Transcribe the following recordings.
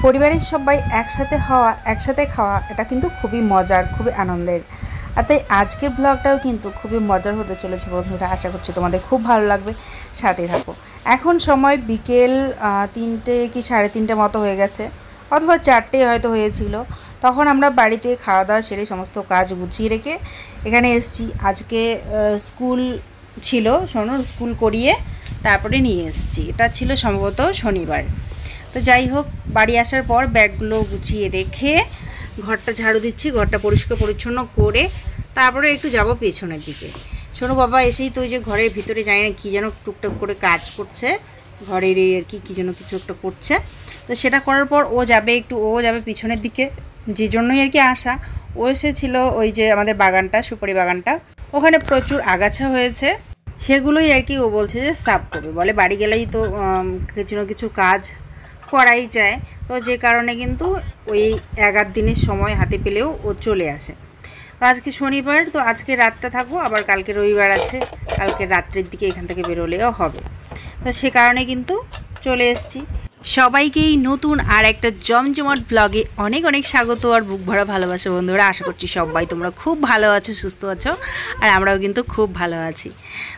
পরিবারের সবাই একসাথে খাওয়া এটা কিন্তু খুবই মজার, খুবই আনন্দের। আর তাই আজকের ব্লগটাও কিন্তু খুবই মজার হতে চলেছে বন্ধুরা। আশা করছি তোমাদের খুব ভালো লাগবে, সাথে থাকো। এখন সময় বিকেল 3টে কি 3:30 মতো হয়ে গেছে, অথবা 4টে হয়তো হয়েছিল। তখন আমরা বাড়িতে খাওয়া দাওয়া সেরে সমস্ত কাজ গুছিয়ে রেখে এখানে এসেছি। আজকে স্কুল ছিল, সোনুর স্কুল করিয়ে তারপরে নিয়ে এসেছি। এটা ছিল সম্ভবত শনিবার। তো যাই হোক, বাড়ি আসার পর ব্যাগগুলো গুছিয়ে রেখে ঘরটা ঝাড়ু দিচ্ছি, ঘরটা পরিষ্কার পরিচ্ছন্ন করে তারপরে একটু যাব পেছনের দিকে। শোনো বাবা এসেই তো ওই যে ঘরের ভিতরে জানি না কী যেন টুকটাক করে কাজ করছে, ঘরের এই আর কি কী যেন কিছু একটা করছে। তো সেটা করার পর ও যাবে পিছনের দিকে, যে জন্যই আর কি আসা। ও এসেছিল ওই যে আমাদের বাগানটা, সুপারি বাগানটা, ওখানে প্রচুর আগাছা হয়েছে, সেগুলোই আর কি ও বলছে যে সাফ করবে। বলে বাড়ি গেলেই তো কিছু না কিছু কাজ করাই যায়, তো যে কারণে কিন্তু ওই 11 দিনের সময় হাতে পেলেও ও চলে আসে। তো আজকে শনিবার, তো আজকে রাতটা থাকবো, আবার কালকে রবিবার আছে, কালকে রাত্রের দিকে এখান থেকে বেরোলেও হবে। তো সে কারণে কিন্তু চলে এসেছি। সবাইকেই নতুন আর একটা জমজমাট ব্লগে অনেক অনেক স্বাগত আর বুক ভরা ভালোবাসা বন্ধুরা। আশা করছি সবাই তোমরা খুব ভালো আছো, সুস্থ আছো, আর আমরাও কিন্তু খুব ভালো আছি।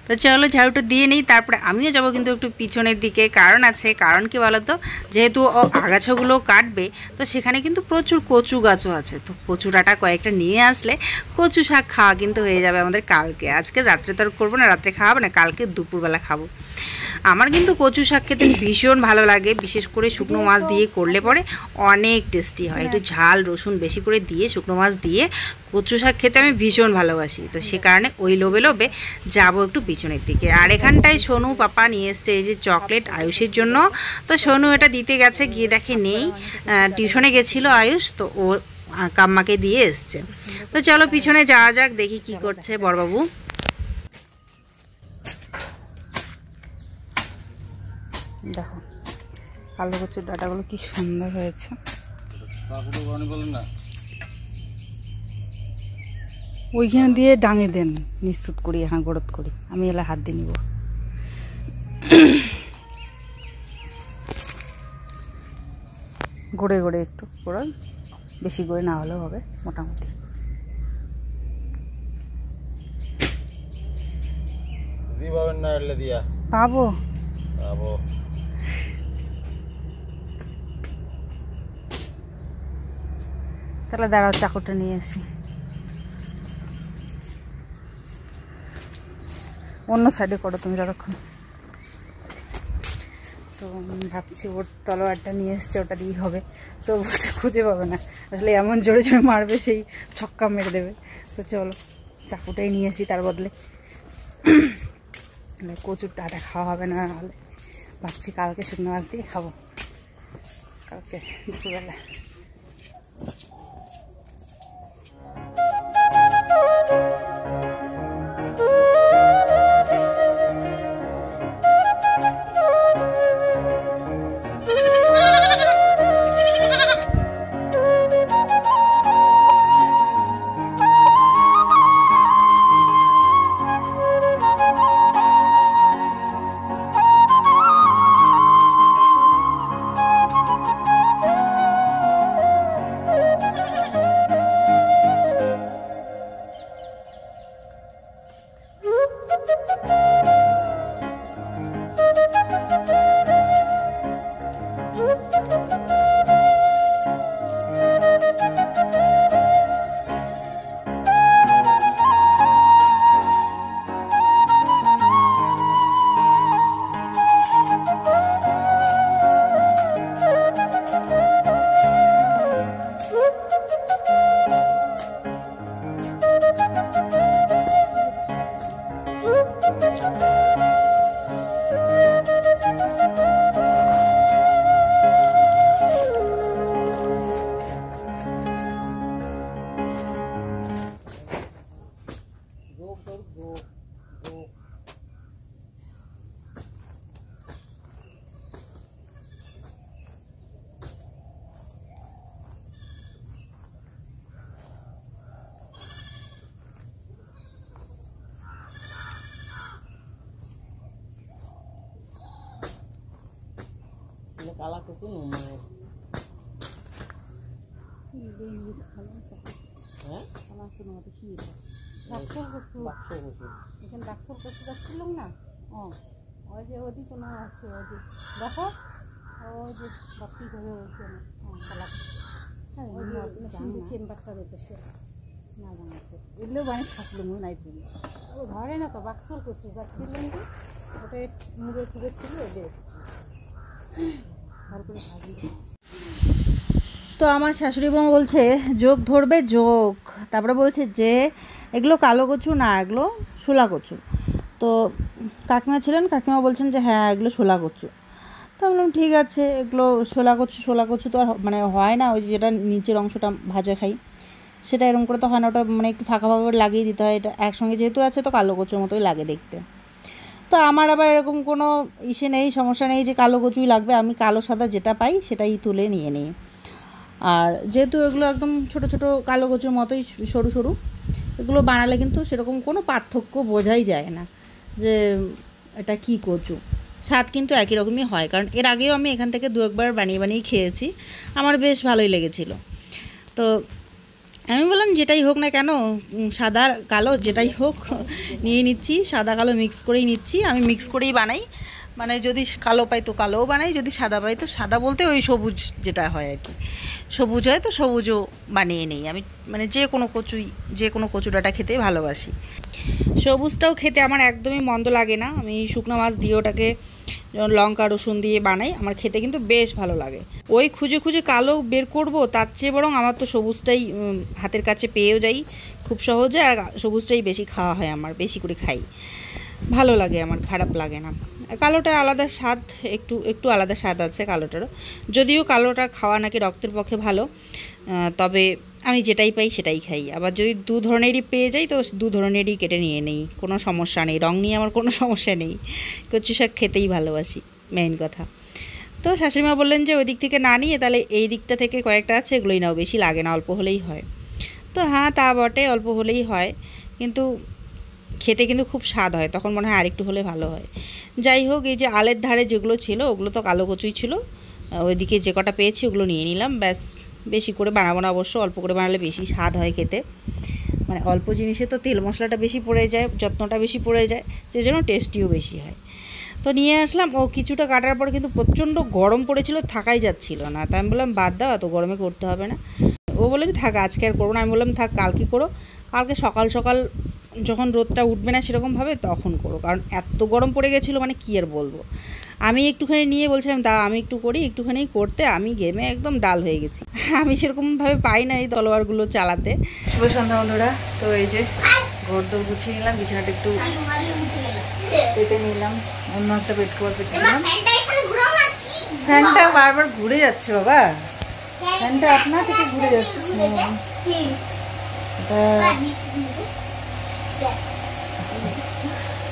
তো চলো ঝাড়ুটা দিয়ে নিই, তারপরে আমিও যাব কিন্তু একটু পিছনের দিকে। কারণ কি বলো তো, যেহেতু আগাছাগুলো কাটবে, তো সেখানে কিন্তু প্রচুর কচু গাছও আছে। তো কচু ডাঁটা কয়েকটা নিয়ে আসলে কচু শাক খাওয়া কিন্তু হয়ে যাবে আমাদের কালকে। আজকে রাত্রে তো আর করবো না, রাত্রে খাওয়াবো না, কালকে দুপুরবেলা খাবো। আমার কিন্তু কচু শাক খেতে ভীষণ ভালো লাগে, বিশেষ করে শুকনো মাছ দিয়ে করলে পরে অনেক টেস্টি হয়। একটু ঝাল রসুন বেশি করে দিয়ে শুকনো মাছ দিয়ে কচু শাক খেতে আমি ভীষণ ভালোবাসি। তো সে কারণে ওই লোভে যাবো একটু পিছনের দিকে। আর এখানটায় সোনু পাপা নিয়ে এসছে এই যে চকলেট আয়ুষের জন্য। তো সোনু এটা দিতে গেছে, গিয়ে দেখে নেই, টিউশনে গেছিলো আয়ুষ, তো ও কাম্মাকে দিয়ে এসছে। তো চলো পিছনে যাওয়া যাক, দেখি কি করছে বড়বাবু। দেখো আলু কচুর ডাঁটাগুলো কি সুন্দর হয়েছে। ওইখানে দিয়ে ডাঙে দেন, নিশ্চিত করি, এখন গড়ত করি, আমি এলা হাত দিয়ে নিব। গড়ে গড়ে একটু গড়ান, বেশি করে না হলেও হবে, মোটামুটি। পাবো তাহলে দাঁড়াও, চাকুটা নিয়ে আসি। অন্য সাইডে করো তুমি যতক্ষণ। তো ভাবছি ওর তলোয়ারটা নিয়ে এসছে, ওটা দিয়েই হবে। তো বলছে খুঁজে পাবে না, আসলে এমন জোরে জোরে মারবে সেই ছক্কা মেরে দেবে। তো চলো চাকুটাই নিয়ে আসি তার বদলে। কচুর ডাঁটা খাওয়া হবে না, নাহলে ভাবছি কালকে শুকনো মাছ দিয়ে খাবো, কালকে দুপুরবেলা। কালা কচু নুমায় হ্যাঁ কালা কচু নুমাতে কি ডাক্তার কচু এখানে ডাক্তার কচু যাচ্ছিলাম না ওই যে ওদিকে না আছে ওই যে দেখো ওই যে বাতি করে ওইখানে কালা কচু চেম্বারটা দেখেছে না জানাতে এগুলো বানিয়ে থাকলো মনে নাই তুমি ও ধরে না তো বাক্সর কচু যাচ্ছিলেন কি ওটা মুড়ে টুড়ে ছিল ওদের ভালো করে ভাজি। তো আমার শাশুড়ি বউ বলছে যোগ ধরবে যোগ, তারপরে বলছে যে এগুলো কালো কচু না, এগুলো শোলা কচু। তো কাকিমা ছিলেন, কাকিমা বলছেন যে হ্যাঁ এগুলো শোলা কচু। তো বললাম ঠিক আছে, এগুলো শোলা কচু তো আর মানে হয় না, ওই যেটা নিচের অংশটা ভাজা খাই সেটা এরকম করে তো হয় না, ওটা মানে একটু ফাঁকা ফাঁকা করে লাগিয়ে দিতে হয়। এটা একসঙ্গে যেহেতু আছে তো কালো কচুর মতোই লাগে দেখতে। তো আমার আবার এরকম কোনো ইসে নেই, সমস্যা নেই যে কালো কচুই লাগবে, আমি কালো সাদা যেটা পাই সেটাই তুলে নিয়ে নিই। আর যেহেতু এগুলো একদম ছোট ছোট কালো কচুর মতোই সরু সরু, এগুলো বানালে কিন্তু সেরকম কোনো পার্থক্য বোঝাই যায় না যে এটা কি কচু। স্বাদ কিন্তু একই রকমই হয়, কারণ এর আগেও আমি এখান থেকে 2-1 বার বানিয়ে খেয়েছি, আমার বেশ ভালোই লেগেছিলো। তো আমি বললাম যেটাই হোক না কেন, সাদা কালো যেটাই হোক নিয়ে নিচ্ছি, সাদা কালো মিক্স করেই নিচ্ছি। আমি মিক্স করেই বানাই, মানে যদি কালো পাই তো কালোও বানাই, যদি সাদা পাই তো সাদা, বলতে ওই সবুজ যেটা হয় আর কি, সবুজ হয় তো সবুজও বানিয়ে নিই আমি। মানে যে কোনো কচু ডাঁটা খেতেই ভালোবাসি। সবুজটাও খেতে আমার একদমই মন্দ লাগে না, আমি শুকনো মাছ দিয়ে ওটাকে লঙ্কা রসুন দিয়ে বানাই, আমার খেতে কিন্তু বেশ ভালো লাগে। ওই খুঁজে খুঁজে কালো বের করব, তার চেয়ে বরং আমার তো সবুজটাই হাতের কাছে পেয়েও যাই খুব সহজে, আর সবুজটাই বেশি খাওয়া হয়, আমার বেশি করে খাই, ভালো লাগে আমার, খারাপ লাগে না। কালোটার আলাদা স্বাদ, একটু আলাদা স্বাদ আছে কালোটারও, যদিও কালোটা খাওয়া নাকি রক্তের পক্ষে ভালো, তবে আমি যেটাই পাই সেটাই খাই। আবার যদি 2 ধরনেরই পেয়ে যাই তো 2 ধরনেরই কেটে নিয়ে নেই, কোনো সমস্যা নেই, রং নিয়ে আমার কোনো সমস্যা নেই, কচু শাক খেতেই ভালোবাসি, মেইন কথা। তো শাশুড়িমা বললেন যে ওই দিক থেকে না নিয়ে তাহলে এই দিকটা থেকে কয়েকটা আছে এগুলোই নাও, বেশি লাগে না, অল্প হলেই হয়। তো হ্যাঁ তা বটে, অল্প হলেই হয়, কিন্তু খেতে কিন্তু খুব স্বাদ হয়, তখন মনে হয় আরেকটু হলে ভালো হয়। যাই হোক, এই যে আলের ধারে যেগুলো ছিল ওগুলো তো কালো কচুই ছিল, ওইদিকে যে কটা পেয়েছি ওগুলো নিয়ে নিলাম, ব্যাস। বেশি করে বানাবো না অবশ্য, অল্প করে বানালে বেশি স্বাদ হয় খেতে, মানে অল্প জিনিসে তো তেল মশলাটা বেশি পড়ে যায়, যত্নটা বেশি পড়ে যায়, যে জন্য টেস্টিও বেশি হয়। তো নিয়ে আসলাম, ও কিছুটা কাটার পর কিন্তু প্রচণ্ড গরম পড়েছিল, থাকাই যাচ্ছিল না, তাই আমি বললাম বাদ দাও, এত গরমে করতে হবে না। ও বলে যে থাক আজকে আর করবো না, আমি বললাম থাক কালকে করো, কালকে সকাল সকাল যখন রোদটা উঠবে না সেরকমভাবে তখন করো, কারণ এত গরম পড়ে গেছিলো, মানে কী আর বলবো। আমি একটুখানি নিয়ে বলছিলাম আমি একটু করি, একটুখানি করতে আমি ঘেমে একদম ডাল হয়ে গেছি, আমি সেরকমভাবে পাই না এই তলোয়ারগুলো চালাতে। শুভ সন্ধ্যা বন্ধুরা, তো এই যে ঘর দৌড় গুছিয়ে নিলাম, বিছানাটা একটু পেতে নিলাম, অন্য একটা বেড কভার পেতে নিলাম। ফ্যানটা বারবার ঘুরে যাচ্ছে বাবা, ফ্যানটা আপনা থেকে ঘুরে যাচ্ছে,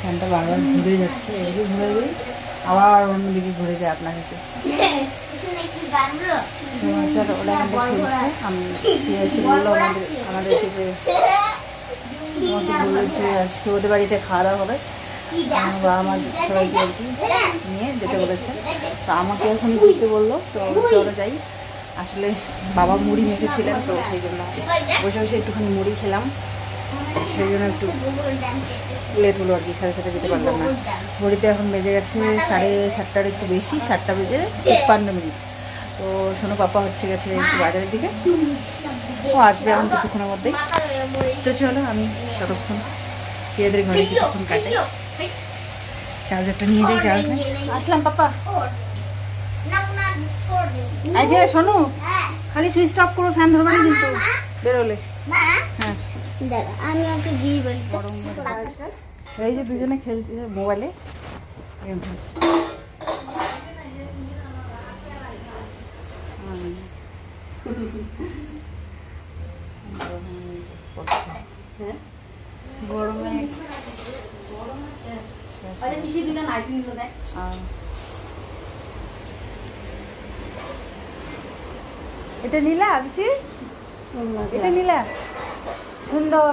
ফ্যানটা বারবার ঘুরে যাচ্ছে, এদিকে ঘুরে ঘুরে আবার অন্যদিকে ঘুরে যায় আপনাকে। চলো ওরা খেলছে, আমি এসে বললো আমাদের থেকে বললো যে আজকে ওদের বাড়িতে খাওয়া দাওয়া হবে, বাবা আমার সবাইকে আর কি নিয়ে যেতে বলেছে, তো আমাকে এখন যেতে বললো, তো চলো যাই। আসলে বাবা মুড়ি মেখেছিলেন, তো সেই জন্য বসে বসে একটুখানি মুড়ি খেলাম, সেই জন্য একটু লেট হলো আর কি, 7:30 যেতে পারলাম না। ঘড়িতে এখন বেজে গেছে 7:30 একটু বেশি, 7টা বেজে 53 মিনিট। তো শোনো পাপা হচ্ছে গেছে একটু বাজারের দিকে, ও আসবে এখন কিছুক্ষণের মধ্যেই। তো চলো আমি ততক্ষণ এদের ঘরে কিছুক্ষণ কাটাই, চার্জারটা নিয়ে যাই, চার্জ নেই। আসলাম পাপা, এই যে শোনো খালি সুইচ অফ করো, ফ্যান ধরবে না কিন্তু বেরোলে। হ্যাঁ এই যে দুজনে খেলছে মোবাইলে গেম খেলছে। গরমে এটা নীলা বেশি, এটা নীলা সুন্দর,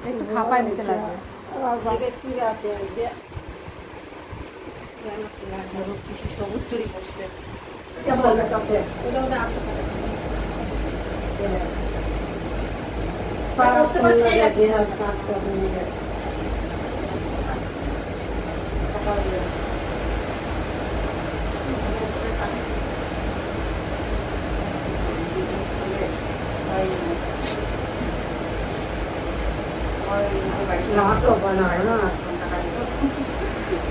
একটু খাপায় নিতে লাগবে। সমুদ্রই পড়ছে ना तो बनाए ना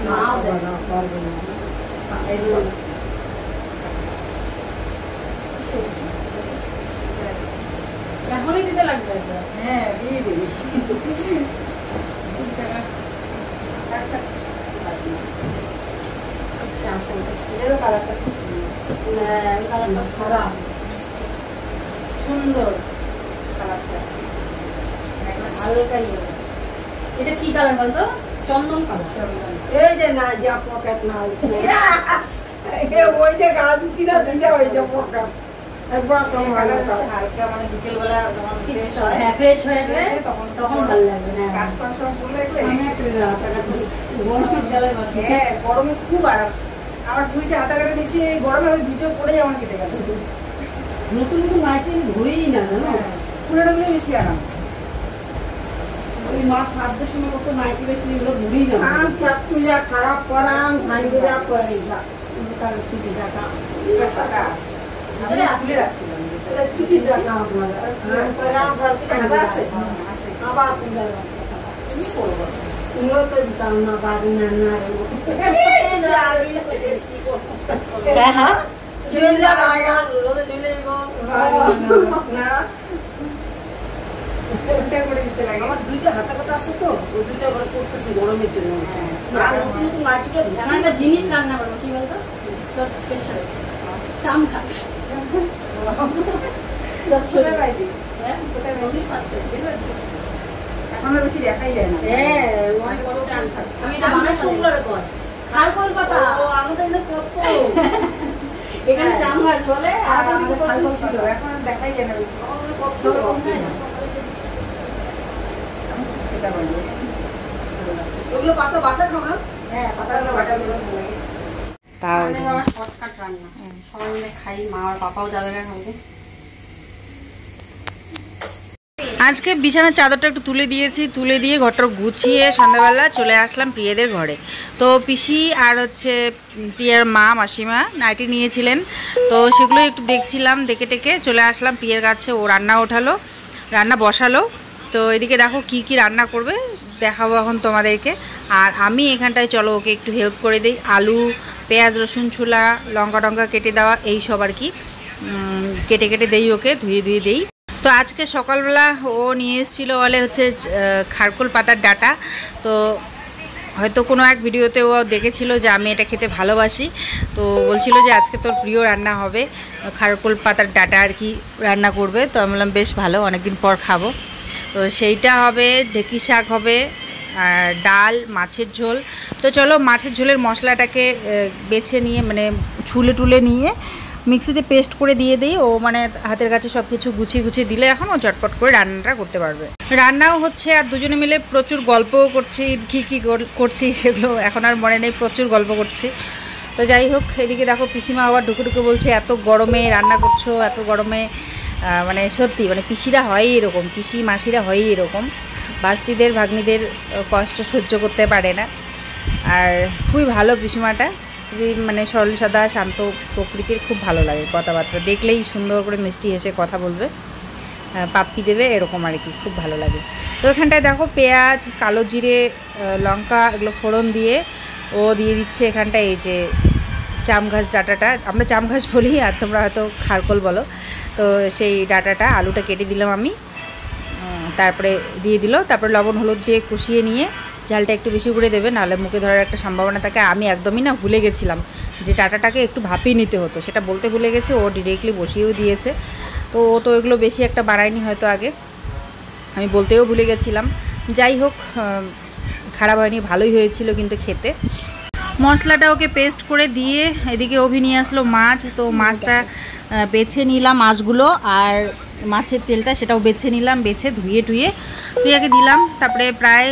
ना बना कर এখনই দিতে লাগবে হ্যাঁ দিয়ে দিবি খারাপ সুন্দর কালারটা হালকাই এটা কি কালার বলতো চন্দন কালার এই যে না যা পকেট না ওই যে গাছ কিনা দিতে ওই যে পকেট একবার হালকা মানে বিকেলবেলা হ্যাঁ ফ্রেশ হয়ে গেলে তখন ভালো লাগবে হ্যাঁ কাজ করার সময় করলে গরমের জ্বালায় বাঁচে হ্যাঁ গরমে খুব আরাম আমার দুইটা হাতা কাটা নিয়েছি এই গরমে ওই দুটো পড়েই আমার কেটে গেল নতুন নতুন নাইটি ঘুরেই না জানো পুরোটা গুলো বেশি আরাম ওই মাছ সাতটার সময় কত নাইটি বেশি এগুলো ঘুরেই না আম চাকুয়া খারাপ করাম ভাঙ্গিরা করে যা তার ছুটি টাকা টাকা ভিতরে আসলে রাখছিলাম ছুটি টাকা আপনার আছে আবার তুমি করবো তুমিও তো দিতাম না বাড়ি না না হ্যাঁ আমার দুইটা হাতা কাটা আছে তো ওই দুইটা আবার করতেছি গরমের জন্য একটা জিনিস রান্না করবো কি বলতো তোর স্পেশাল চাম খাস এখন আর বেশি দেখাই যায় না আমি এটা বানাই খারকোল পাতা আমাদের কত এখানে চাম গাছ বলে আর আমাদের খারকোল ছিল পাতা এখন আর দেখাই যায় না বেশি কত ওগুলো পাতা বাটা খাও না হ্যাঁ পাতাগুলো বাটা তাও শর্টকাট রান্না সবাই মিলে খাই মা আর পাপাও যাবে না খাবে আজকে বিছানার চাদরটা একটু তুলে দিয়েছি, তুলে দিয়ে ঘরটা গুছিয়ে সন্ধ্যাবেলা চলে আসলাম প্রিয়াদের ঘরে। তো পিসি আর হচ্ছে প্রিয়ার মা মাসিমা নাইটি নিয়েছিলেন, তো সেগুলো একটু দেখছিলাম, দেখে টেকে চলে আসলাম প্রিয়ার কাছে। ও রান্না ওঠালো, রান্না বসালো। তো এদিকে দেখো কি কি রান্না করবে দেখাবো এখন তোমাদেরকে। আর আমি এখানটায় চলো ওকে একটু হেল্প করে দিই, আলু পেঁয়াজ রসুন ছোলা লঙ্কা টঙ্কা কেটে দেওয়া এই সব আর কি কেটে কেটে দেই, ওকে ধুয়ে ধুয়ে দেই। তো আজকে সকালবেলা ও নিয়ে এসেছিলো বলে হচ্ছে খারকোল পাতার ডাঁটা। তো হয়তো কোনো এক ভিডিওতে ও দেখেছিল যে আমি এটা খেতে ভালোবাসি, তো বলছিল যে আজকে তোর প্রিয় রান্না হবে খারকোল পাতার ডাঁটা আর কি রান্না করবে। তো আমি বললাম বেশ ভালো, অনেকদিন পর খাবো। তো সেইটা হবে, ঢেঁকি শাক হবে, আর ডাল, মাছের ঝোল। তো চলো মাছের ঝোলের মশলাটাকে বেছে নিয়ে মানে ছুলে টুলে নিয়ে মিক্সিতে পেস্ট করে দিয়ে দিই। ও মানে হাতের কাছে সব কিছু গুছিয়ে গুছিয়ে দিলে এখন ও চটপট করে রান্নাটা করতে পারবে। রান্নাও হচ্ছে আর দুজনে মিলে প্রচুর গল্পও করছি, কী কী করছি সেগুলো এখন আর মনে নেই, প্রচুর গল্প করছি। তো যাই হোক, এদিকে দেখো পিসিমা আবার ঢুকে ঢুকে বলছে এত গরমে রান্না করছো, এত গরমে। মানে সত্যি মানে পিসিরা হয়ই এরকম, পিসি মাসিরা হয়ই এরকম, বাস্তিদের ভাগ্নিদের কষ্ট সহ্য করতে পারে না। আর খুবই ভালো পিসিমাটা, খুবই মানে সরল সাদা শান্ত প্রকৃতির, খুব ভালো লাগে কথাবার্তা, দেখলেই সুন্দর করে মিষ্টি হেসে কথা বলবে, পাপ্পি দেবে এরকম আর কি, খুব ভালো লাগে। তো এখানটায় দেখো পেঁয়াজ কালো জিরে লঙ্কা এগুলো ফোড়ন দিয়ে ও দিয়ে দিচ্ছে এখানটায় এই যে চাম ঘাস ডাঁটাটা, আমরা চাম ঘাস বলি আর তোমরা হয়তো খারকোল বলো। তো সেই ডাঁটাটা আলুটা কেটে দিলাম আমি, তারপরে দিয়ে দিল, তারপরে লবণ হলুদ দিয়ে কষিয়ে নিয়ে ঝালটা একটু বেশি করে দেবে, নাহলে মুখে ধরার একটা সম্ভাবনা থাকে। আমি একদমই না ভুলে গেছিলাম যে ডাঁটাটাকে একটু ভাপিয়ে নিতে হতো, সেটা বলতে ভুলে গেছি। ও ডিরেক্টলি বসিয়েও দিয়েছে, তো ও তো এগুলো বেশি একটা বাড়ায়নি হয়তো আগে, আমি বলতেও ভুলে গেছিলাম। যাই হোক, খারাপ হয়নি, ভালোই হয়েছিল কিন্তু খেতে। মশলাটা ওকে পেস্ট করে দিয়ে এদিকে অভি নিয়ে আসলো মাছ, তো মাছটা বেছে নিলাম মাছগুলো, আর মাছের তেলটা সেটাও বেছে নিলাম, বেছে ধুয়ে টুয়ে প্রিয়াকে দিলাম। তারপরে প্রায়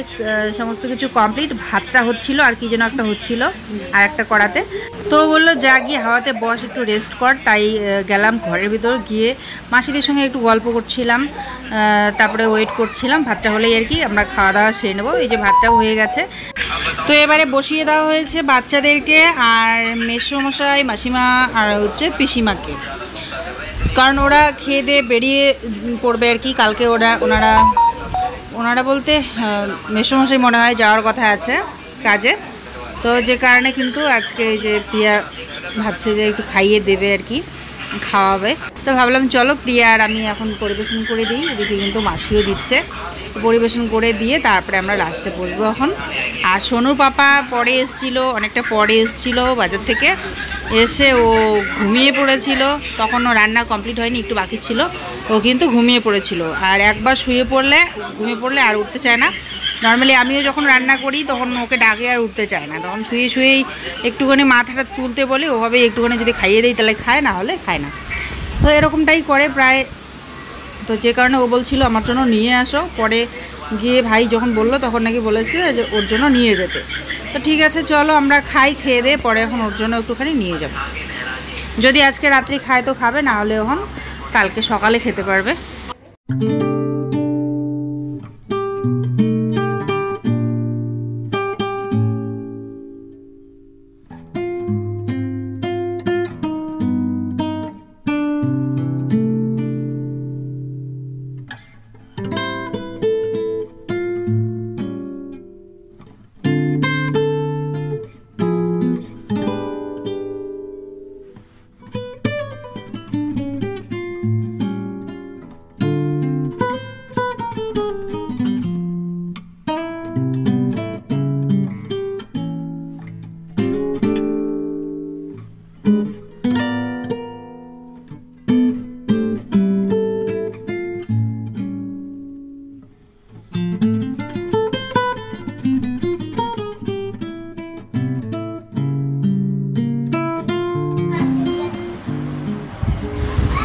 সমস্ত কিছু কমপ্লিট। ভাতটা হচ্ছিল আর কি যেন একটা হচ্ছিল আর একটা কড়াতে। তো বললো যা গিয়ে হাওয়াতে বস, একটু রেস্ট কর। তাই গেলাম ঘরের ভিতর, গিয়ে মাসিদের সঙ্গে একটু গল্প করছিলাম, তারপরে ওয়েট করছিলাম ভাতটা হলেই আর কি আমরা খাওয়া দাওয়া সেরে নেবো। এই যে ভাতটাও হয়ে গেছে। তো এবারে বসিয়ে দেওয়া হয়েছে বাচ্চাদেরকে আর মেসোমশাই, মাসিমা আর হচ্ছে পিসিমাকে, কারণ ওরা খেয়ে দিয়ে বেরিয়ে পড়বে আর কি। কালকে ওনারা বলতে মেসোমশাই মনে হয় যাওয়ার কথা আছে কাজে। তো যে কারণে কিন্তু আজকে এই যে প্রিয়া ভাবছে যে একটু খাইয়ে দেবে আর কি, খাওয়াবে। তো ভাবলাম চলো প্রিয়া আর আমি এখন পরিবেশন করে দিই। এদিকে কিন্তু মাসিও দিচ্ছে, পরিবেশন করে দিয়ে তারপরে আমরা লাস্টে বসবো এখন। আর সোনুর পাপা পরে এসেছিলো, অনেকটা পরে এসেছিলো বাজার থেকে, এসে ও ঘুমিয়ে পড়েছিল। তখন ও রান্না কমপ্লিট হয়নি, একটু বাকি ছিল, ও কিন্তু ঘুমিয়ে পড়েছিল। আর একবার ঘুমিয়ে পড়লে আর উঠতে চায় না। নর্মালি আমিও যখন রান্না করি তখন ওকে ডাকে আর উঠতে চায় না, তখন শুয়েই একটুখানি মাথাটা তুলতে বলি, ওভাবে একটুখানি যদি খাইয়ে দিই তাহলে খায়, না হলে খায় না। তো এরকমটাই করে প্রায়। তো যে কারণে ও বলছিল আমার জন্য নিয়ে আসো, পরে গিয়ে ভাই যখন বললো তখন নাকি বলেছে যে ওর জন্য নিয়ে যেতে। তো ঠিক আছে চলো আমরা খাই, খেয়ে দিয়ে পরে এখন ওর জন্য একটুখানি নিয়ে যাব। যদি আজকে রাত্রি খায় তো খাবে, না হলে এখন কালকে সকালে খেতে পারবে।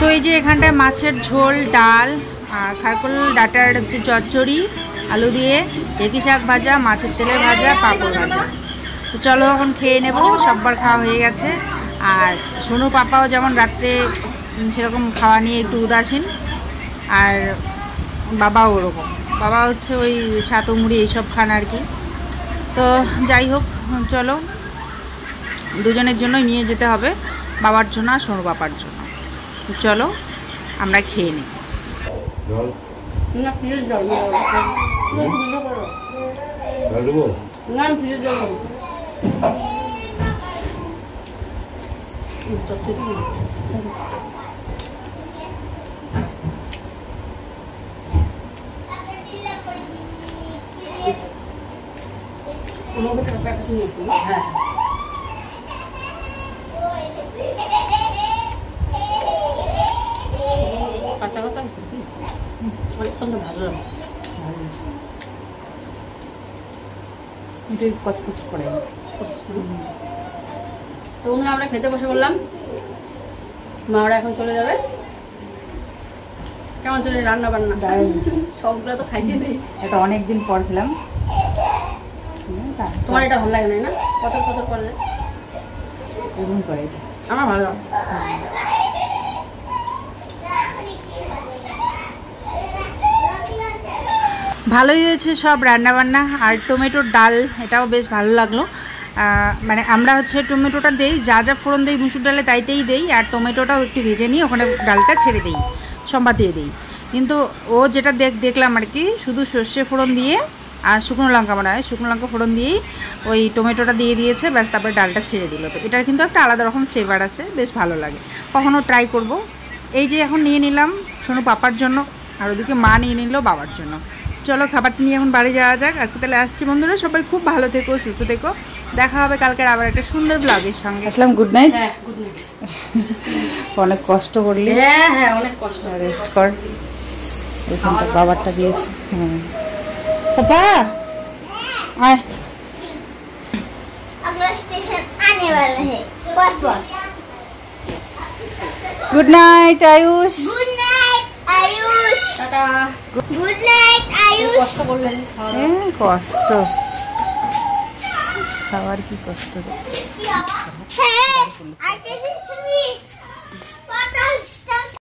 তো এই যে এখানটায় মাছের ঝোল, ডাল আর খারকোল ডাঁটার হচ্ছে চচ্চড়ি, আলু দিয়ে ঢেঁকি শাক ভাজা, মাছের তেলের ভাজা, পাঁপড় ভাজা। তো চলো এখন খেয়ে নেব, সববার খাওয়া হয়ে গেছে। আর সোনু পাপাও যেমন রাত্রে সেরকম খাওয়া নিয়ে একটু উদাসীন, আর বাবাও ওরকম। বাবা হচ্ছে ওই ছাতু মুড়ি এইসব খান আর কি। তো যাই হোক চলো, দুজনের জন্যই নিয়ে যেতে হবে, বাবার জন্য আর সোনু পাপার জন্য। চলো আমরা খেয়ে নিই। হ্যাঁ ভালো কচকচ করে। তো আমরা খেতে বসে বললাম, মা ওরা এখন চলে যাবে। কেমন চলে রান্না বান্না? সবগুলো তো খাইছি, এটা অনেকদিন পর খেলাম। তোমার এটা ভালো লাগে না? কত করলে এরকম করে আমার ভালো লাগে। ভালোই হয়েছে সব রান্নাবান্না। আর টমেটোর ডাল, এটাও বেশ ভালো লাগলো। মানে আমরা হচ্ছে টমেটোটা দেই, যা যা ফোড়ন দিই মুসুর ডালে তাইতেই দেই, আর টমেটোটাও একটু ভেজে নিয়ে ওখানে ডালটা ছেড়ে দিই, সম্বাদ দিয়ে দিই। কিন্তু ও যেটা দেখলাম আর কি, শুধু সর্ষে ফোড়ন দিয়ে আর শুকনো লঙ্কা, মনে হয় শুকনো লঙ্কা ফোড়ন দিয়েই ওই টমেটোটা দিয়ে দিয়েছে, ব্যাস তারপরে ডালটা ছেড়ে দিল। তো এটার কিন্তু একটা আলাদা রকম ফ্লেভার আছে, বেশ ভালো লাগে, কখনও ট্রাই করব। এই যে এখন নিয়ে নিলাম সোনু পাপার জন্য, আর ওদিকে মা নিয়ে নিল বাবার জন্য। চলো খাবারটা নিয়ে এখন বাড়ি যাওয়া যাক। আজকে তাহলে আসছি বন্ধুরা, সবাই খুব ভালো থেকো, সুস্থ থেকো, দেখা হবে কালকের আবার একটা সুন্দর ব্লগের সঙ্গে। আসলাম, গুড নাইট। Good night. অনেক কষ্ট করলি। হ্যাঁ অনেক কষ্ট, রেস্ট কর। এখানটা বাবারটা দিয়েছি। হ্যাঁ পাপা आए, अगला स्टेशन आने वाला है। Good night Ayush. Good night Ayush. Tata. Good night Ayush. কষ্ট করলেন খাওয়া দাওয়া। কষ্ট খাওয়ার কি কষ্ট রে। হ্যাঁ, আর কিছু শুনি।